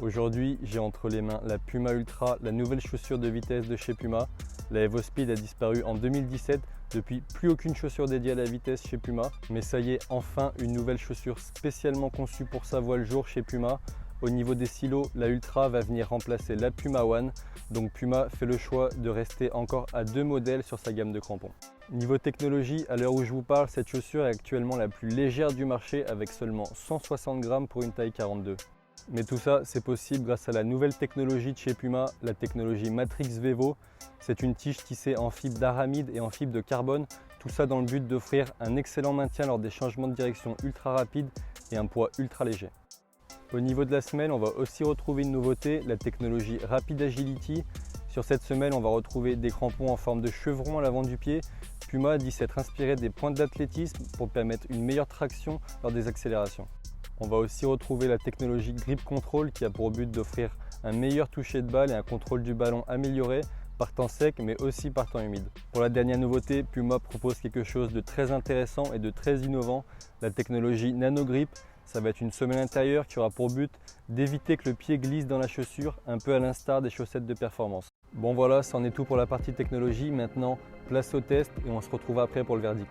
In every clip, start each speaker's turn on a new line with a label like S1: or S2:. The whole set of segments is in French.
S1: Aujourd'hui, j'ai entre les mains la Puma Ultra, la nouvelle chaussure de vitesse de chez Puma. La Evospeed a disparu en 2017, depuis plus aucune chaussure dédiée à la vitesse chez Puma. Mais ça y est, enfin une nouvelle chaussure spécialement conçue pour sa voie le jour chez Puma. Au niveau des silos, la Ultra va venir remplacer la Puma One. Donc Puma fait le choix de rester encore à 2 modèles sur sa gamme de crampons. Niveau technologie, à l'heure où je vous parle, cette chaussure est actuellement la plus légère du marché avec seulement 160 grammes pour une taille 42. Mais tout ça, c'est possible grâce à la nouvelle technologie de chez Puma, la technologie Matrix Vevo. C'est une tige tissée en fibre d'aramide et en fibre de carbone, tout ça dans le but d'offrir un excellent maintien lors des changements de direction ultra rapides et un poids ultra léger. Au niveau de la semelle, on va aussi retrouver une nouveauté, la technologie Rapid Agility. Sur cette semelle, on va retrouver des crampons en forme de chevron à l'avant du pied. Puma dit s'être inspiré des pointes d'athlétisme pour permettre une meilleure traction lors des accélérations. On va aussi retrouver la technologie Grip Control qui a pour but d'offrir un meilleur toucher de balle et un contrôle du ballon amélioré par temps sec mais aussi par temps humide. Pour la dernière nouveauté, Puma propose quelque chose de très intéressant et de très innovant, la technologie Nano Grip. Ça va être une semelle intérieure qui aura pour but d'éviter que le pied glisse dans la chaussure, un peu à l'instar des chaussettes de performance. Bon voilà, c'en est tout pour la partie technologie. Maintenant, place au test et on se retrouve après pour le verdict.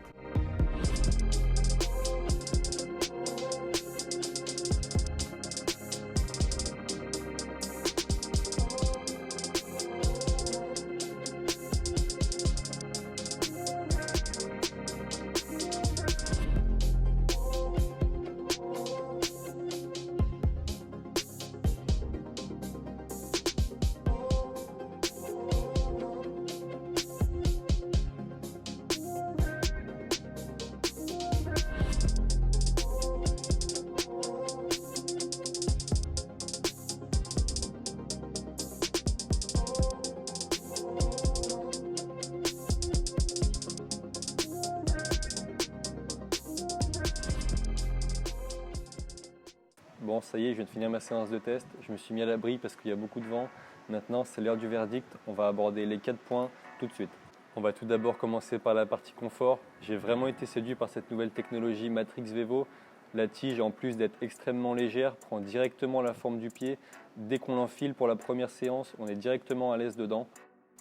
S1: Bon, ça y est, je viens de finir ma séance de test. Je me suis mis à l'abri parce qu'il y a beaucoup de vent. Maintenant, c'est l'heure du verdict. On va aborder les 4 points tout de suite. On va tout d'abord commencer par la partie confort. J'ai vraiment été séduit par cette nouvelle technologie Matrix Vevo. La tige, en plus d'être extrêmement légère, prend directement la forme du pied. Dès qu'on l'enfile pour la première séance, on est directement à l'aise dedans.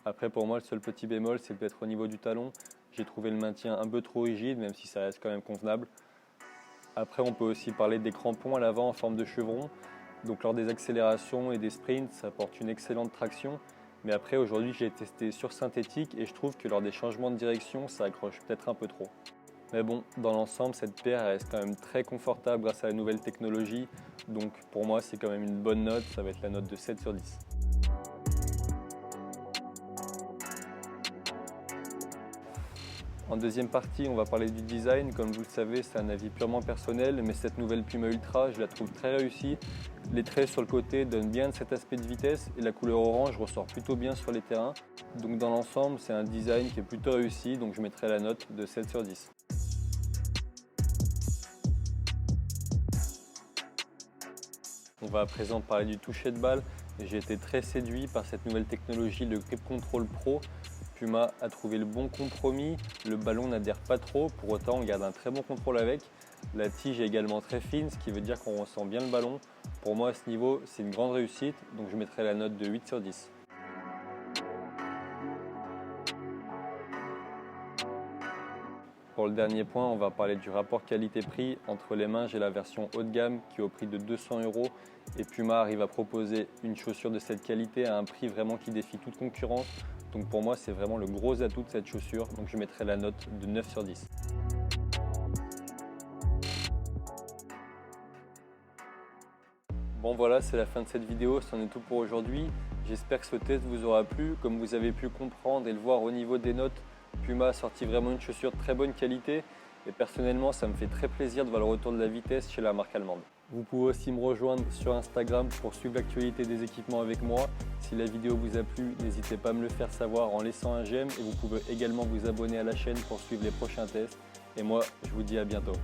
S1: Après, pour moi, le seul petit bémol, c'est peut-être au niveau du talon. J'ai trouvé le maintien un peu trop rigide, même si ça reste quand même convenable. Après, on peut aussi parler des crampons à l'avant en forme de chevron. Donc lors des accélérations et des sprints, ça apporte une excellente traction. Mais après, aujourd'hui, j'ai testé sur synthétique et je trouve que lors des changements de direction, ça accroche peut-être un peu trop. Mais bon, dans l'ensemble, cette paire reste quand même très confortable grâce à la nouvelle technologie. Donc pour moi, c'est quand même une bonne note. Ça va être la note de 7 sur 10. En deuxième partie, on va parler du design. Comme vous le savez, c'est un avis purement personnel, mais cette nouvelle Puma Ultra, je la trouve très réussie. Les traits sur le côté donnent bien cet aspect de vitesse et la couleur orange ressort plutôt bien sur les terrains. Donc dans l'ensemble, c'est un design qui est plutôt réussi, donc je mettrai la note de 7 sur 10. On va à présent parler du toucher de balle. J'ai été très séduit par cette nouvelle technologie, le Grip Control Pro. Puma a trouvé le bon compromis, le ballon n'adhère pas trop, pour autant on garde un très bon contrôle avec. La tige est également très fine, ce qui veut dire qu'on ressent bien le ballon. Pour moi à ce niveau, c'est une grande réussite, donc je mettrai la note de 8 sur 10. Pour le dernier point, on va parler du rapport qualité-prix. Entre les mains, j'ai la version haut de gamme qui est au prix de 200 € et Puma arrive à proposer une chaussure de cette qualité à un prix vraiment qui défie toute concurrence. Donc pour moi, c'est vraiment le gros atout de cette chaussure, donc je mettrai la note de 9 sur 10. Bon voilà, c'est la fin de cette vidéo, c'en est tout pour aujourd'hui. J'espère que ce test vous aura plu. Comme vous avez pu comprendre et le voir au niveau des notes, Puma a sorti vraiment une chaussure de très bonne qualité. Et personnellement, ça me fait très plaisir de voir le retour de la vitesse chez la marque allemande. Vous pouvez aussi me rejoindre sur Instagram pour suivre l'actualité des équipements avec moi. Si la vidéo vous a plu, n'hésitez pas à me le faire savoir en laissant un j'aime et vous pouvez également vous abonner à la chaîne pour suivre les prochains tests. Et moi, je vous dis à bientôt.